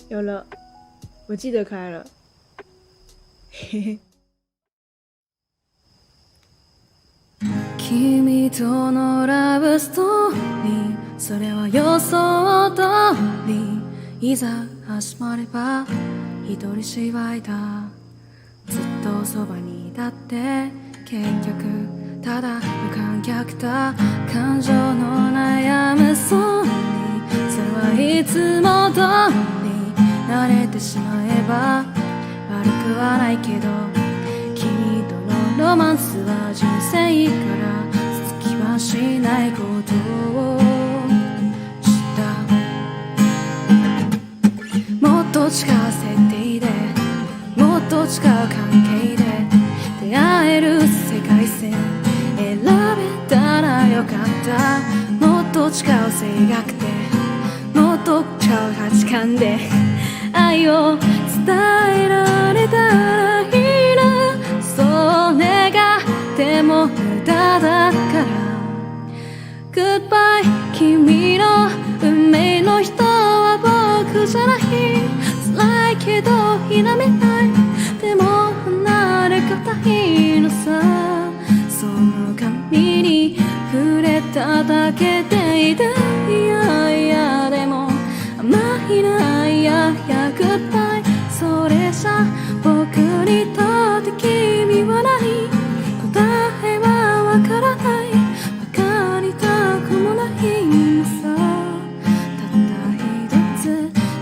有了，我记得开了。嘿嘿。君とのラブストーリー、それは予想通り、いざ始まれば一人芝居だ。ずっとそばにいたって結局ただ無観客だ。感情の悩むストーリー、それはいつも通り、慣れてしまえば悪くはないけど、君とのロマンスは人生から続きはしないことを知った。もっと違う設定でもっと違う関係で出会える世界線選べたらよかった。もっと違う性格でもっと違う価値観で愛を伝えられたらいいな。そう願っても無駄だから Goodbye 君の運命の人は僕じゃない。辛いけど否めない。でも離れがたいのさ。その髪に触れただけでいて、いやいやでも甘いな、いやいや Goodbye。 それじゃ僕にとって君は何。答えはわからない。わかりたくもないのさ。たった一つ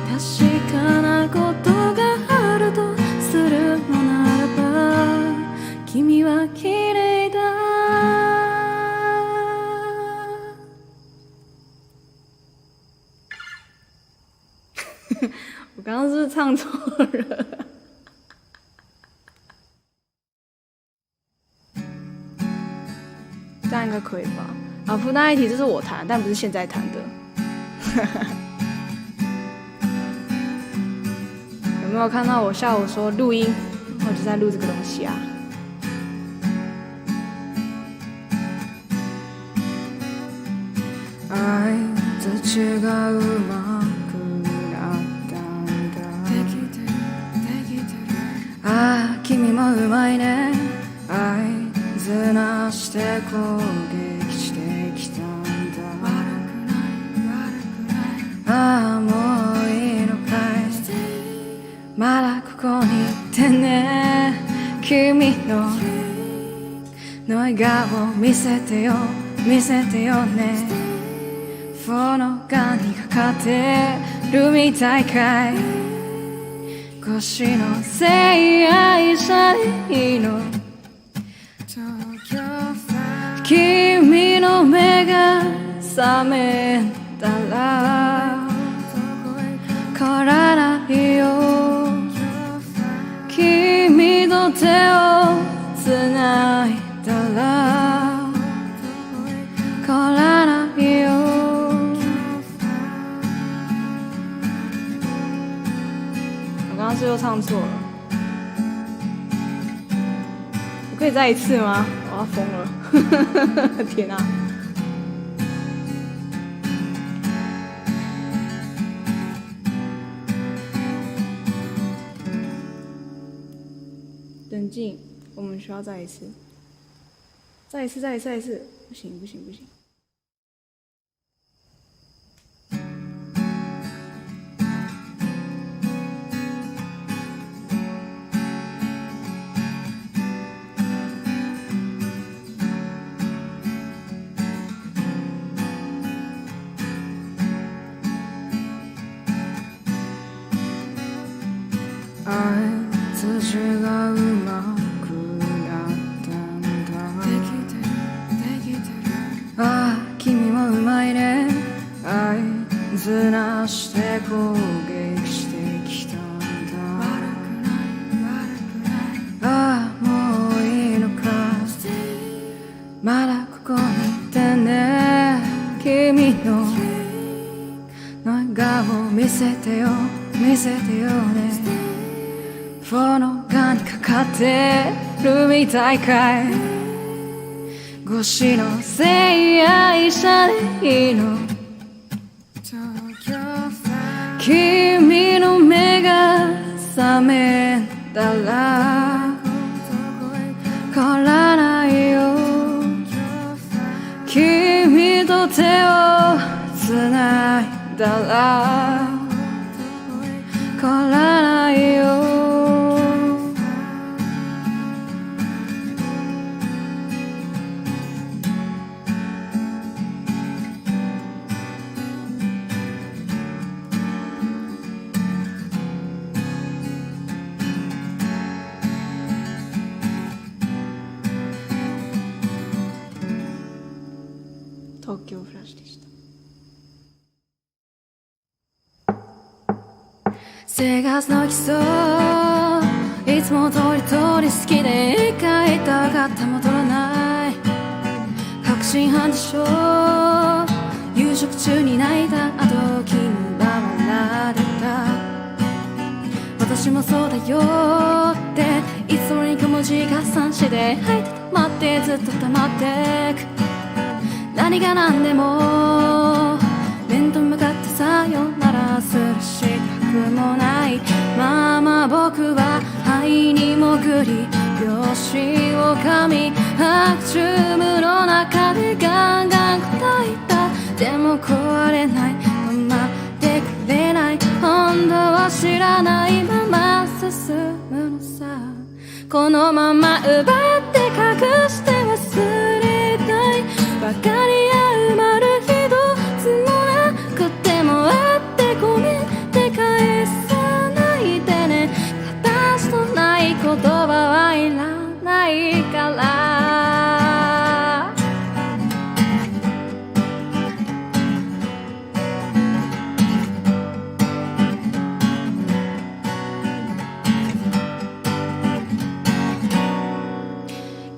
確かなことがあるとするのならば、君は綺麗だ。我刚刚是不是唱错了？这样应该可以吧？啊，附带一提，这是我弹，但不是现在弹的。有没有看到我下午说录音，我就在录这个东西啊？愛と違うまくなったんだ。ああ君もうまいね。合図なして攻撃してきたんだ。ああもういいのかい。まだここにいてね。君の笑顔見せてよ見せてよね。フォのガンにかかってるみたいかい。腰のせい愛者でいいの。君の目が覚めたら変わらないよ。君と手をつないだら変わらないよ。我刚刚是又唱错了，我可以再一次吗？我要疯了！天啊！冷静，我们需要再一次，再一次，再一次，再一次！不行，不行，不行！合図がうまくなったんだ。ああ君もうまいね。合図なして攻撃してきたんだ。ああもういいのか。まだここにいてね。君の笑顔見せてよ見せてよね。フォのガンにかかってるみたいかい。腰のせい愛者でいいの。君の目覚めたら変わらないよ君と手をつないだら変わらないよ東京フラッシュでした。生活の基礎いつも通り好きで描いたかった戻らない確信犯でしょ夕食中に泣いた後君は笑ってた私もそうだよっていつもにか文字合算して吐いて溜まってずっと溜まってく何が何でも面と向かってさよならする資格もないまま僕は肺に潜り拍子を噛み白昼夢の中でガンガン答えたでも壊れないままでくれない本当は知らないまま進むのさこのまま奪って隠して忘れたい分かり合う丸一つもなくてもあってごめんって返さないでね形とない言葉はいらないから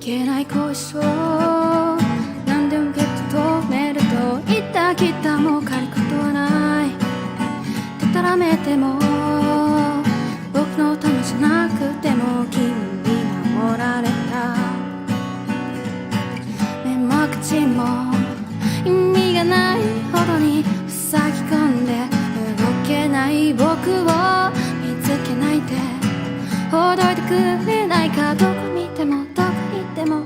消えない後遺症何でも受け止めると言ったきったもう変わることはないでたらめても僕のためじゃなくても君に守られた目も口も意味がないほどに塞ぎ込んで動けない僕を見つけないでほどいてくれないかどこ見てもどこにいても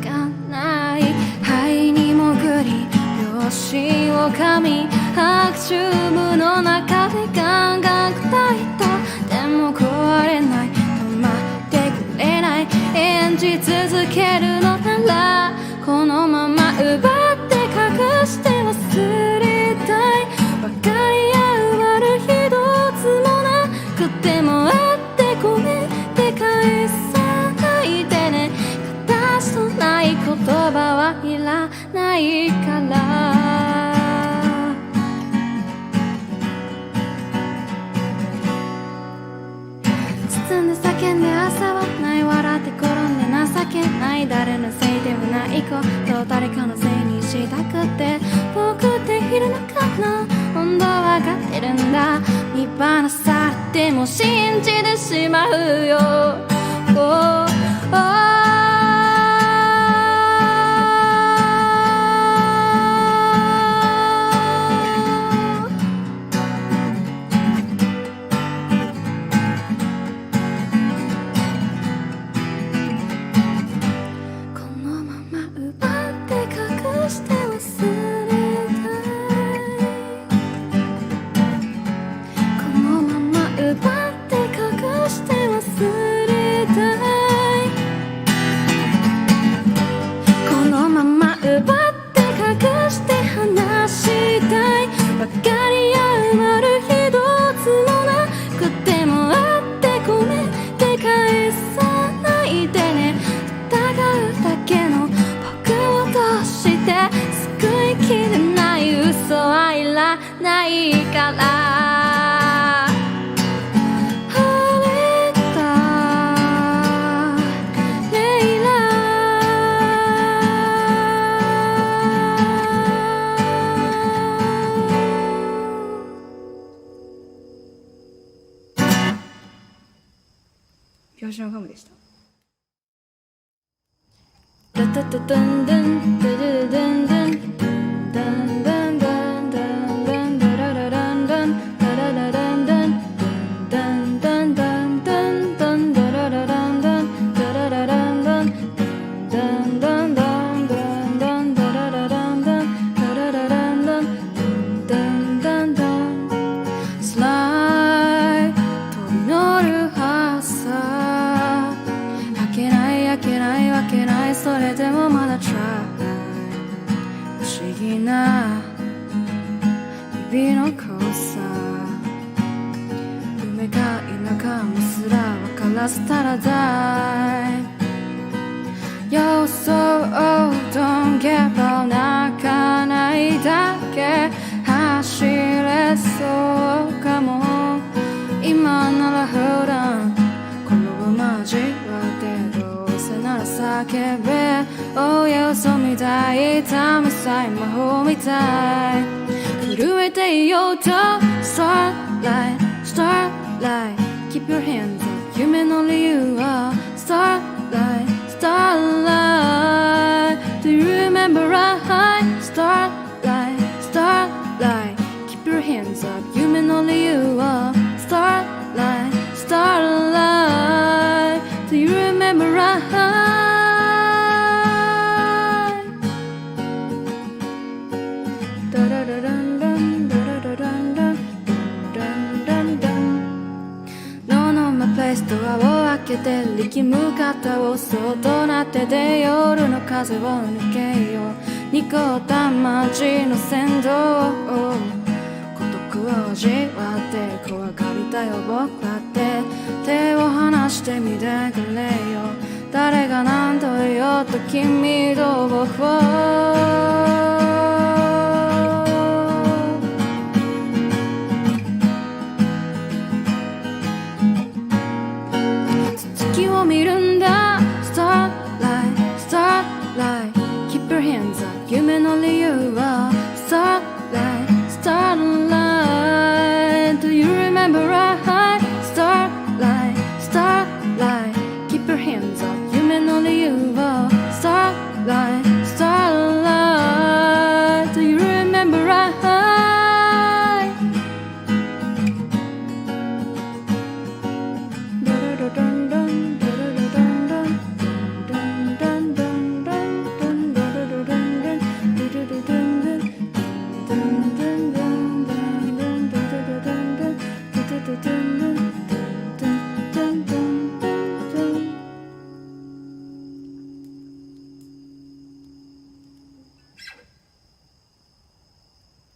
開かない肺に潜り拍子を噛み白昼夢の中でガンガン答えたでも壊れない止まってくれない演じ続けるのならこのまま奪って隠して忘れたい分かり合う丸一つもなくてもあってごめんって返さないでね形とない言葉はいらないから包んで叫んで朝はない笑って転んで情けない誰のせいでもないこと誰かのせいにしたくて僕っているのかな本当わかってるんだ見放されても信じてしまうよ、ないから晴れたレイラ拍子のガムでした。ダダダダンダンダダダダンダンダンダンダンダンダンダララランダンダララランダンダンダンダンらせたらだい予想 Don't give up 泣かないだけ走れそうかも今なら普段このままじわってどうせなら叫べ Oh yeah 嘘みたい痛みさえ魔法みたい震えていようと Starlight Starlight Keep your hands up 夢の理由は Starlight Starlight Do you remember I Starlight Starlight Keep your hands up 夢の理由は Starlight Starlight Do you remember I No no my place ドアを開けて力む肩をそっとなってて夜の風を抜けよう濁った街の先導孤独を味わって怖がりたよ僕だって手を離してみてくれよ誰が何と言おうと君と僕を月を見るんだ Starlight Starlight Keep your hands up 夢の理由は Starlight Starlight Do you remember I Starlight Starlight Keep your hands up 夢の理由は Starlight Starlight Do you remember I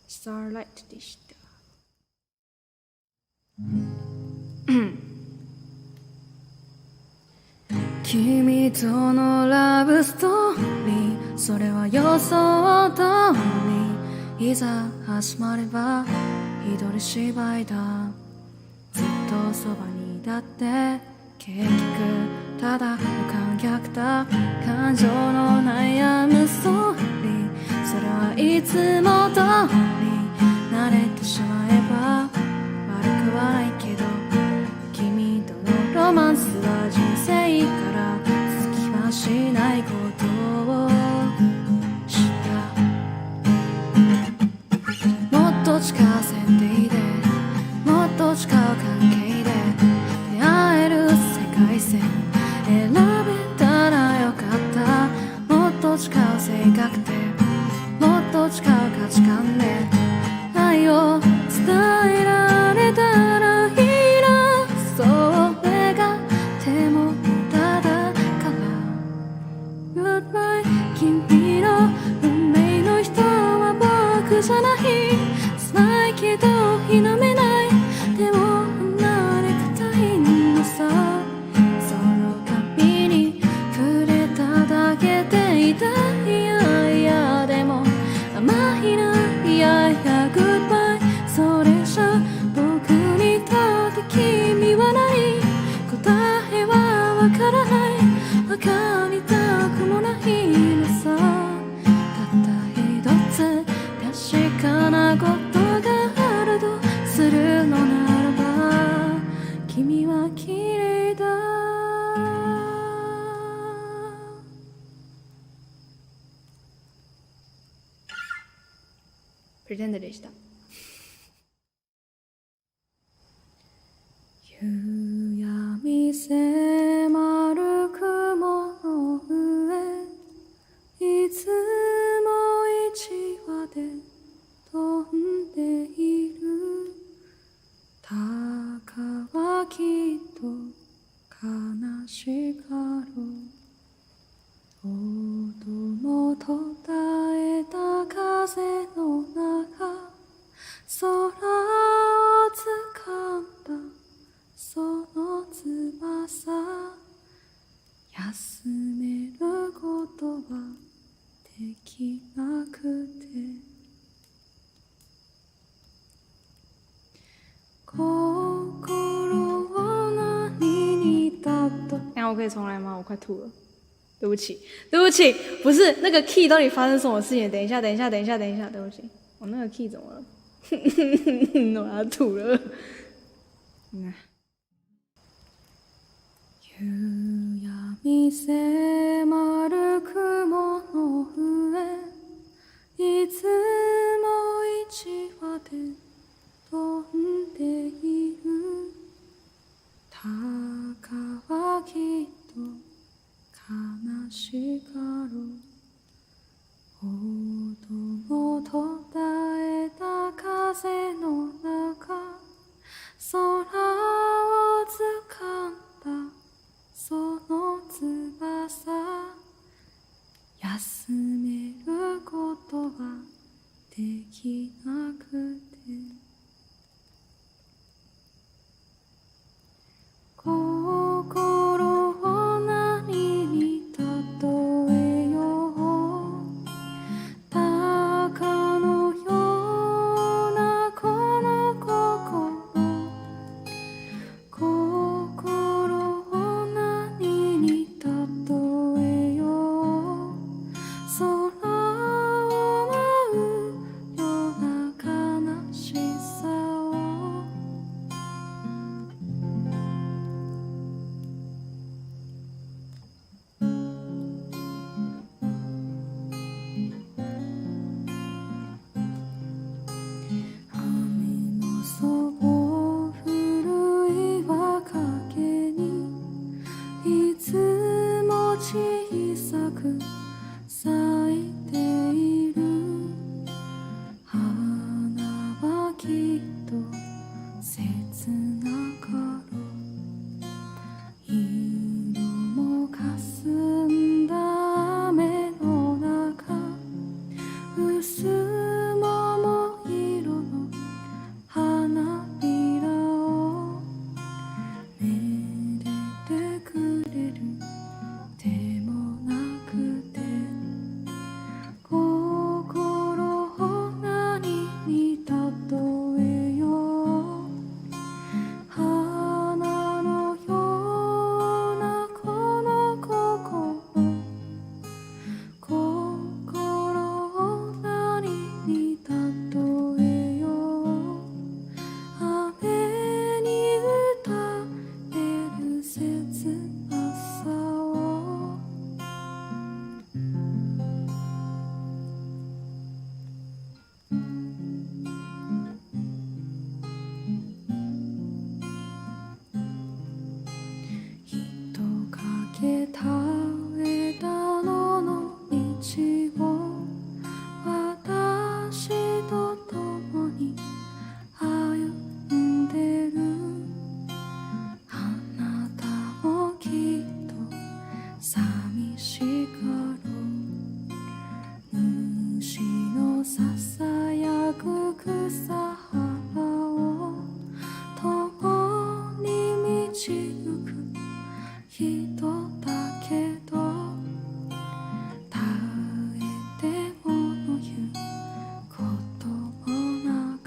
Starlight でした君とのラブストーリーそれは予想通りいざ始まれば一人芝居だずっとそばにいたって結局ただ無観客だ感情の悩むストーリーそれはいつも通り慣れてしまえば悪くはないけど君とのロマンスは人生から続きはしないことを知ったもっと近づいていてもっと近い関係で出会える世界線選べたらよかったもっと近い性格でもっと近い価値観で愛を伝えられたらいいなそれが手も無駄だから Goodbye 君の運命の人は僕じゃない辛いけど否めないでも離れたいのさその髪に触れただけで痛いやいやでも甘いないやいや Goodbye それじゃ僕にとって君は何答えはわからないわかりたくもないのさたった一つ確かなことがあるとするのならば君は綺麗だプレゼントでした夕闇迫る雲の上いつも一羽で飛んでいる鷹はきっと悲しかろう音の途絶えた風の中空を掴んだその翼那我可以重来吗？我快吐了，对不起，对不起，不是那个 key 到底发生什么事情？等一下，等一下，等一下，等一下，对不起，我那个 key 怎么了？我要吐了。夕闇迫る雲の上いつも一羽で飛んでいる鷹はきっと悲しかろう音を途絶えた風の中空を掴んだその翼休めることはできなくて心を何に例えよう鷹のようなこの心を何に例えよう空を舞うような悲しさを雨の底古い岩陰にいつも小さく咲いている花はきっと切なかろう色も霞んだ雨の中薄桃色の花びらをめでてくれるでもなくて心を何に例えよう花のようなこの心を何に例えよう雨に歌える切なさを人かけた枝野の道を私と共に歩んでるあなたもきっと寂しかろう虫のささやく草原を共に道行く人だけど耐えても言うこともなく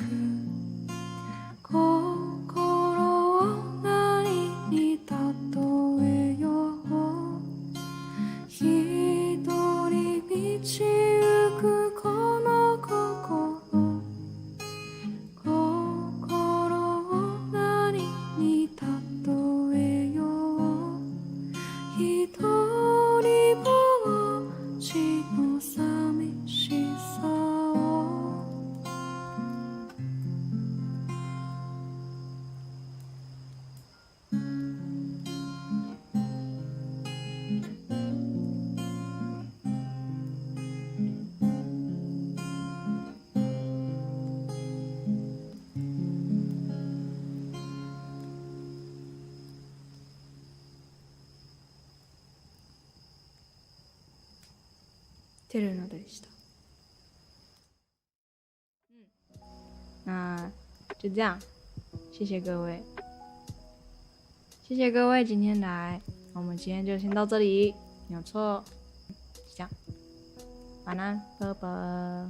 心を何に例えよう一人道行くこの心を何に例えよう一人ぼっちの寂しさをテルナでした。那就这样，谢谢各位，谢谢各位今天来，我们今天就先到这里，没有错，就这样，晚安，拜拜。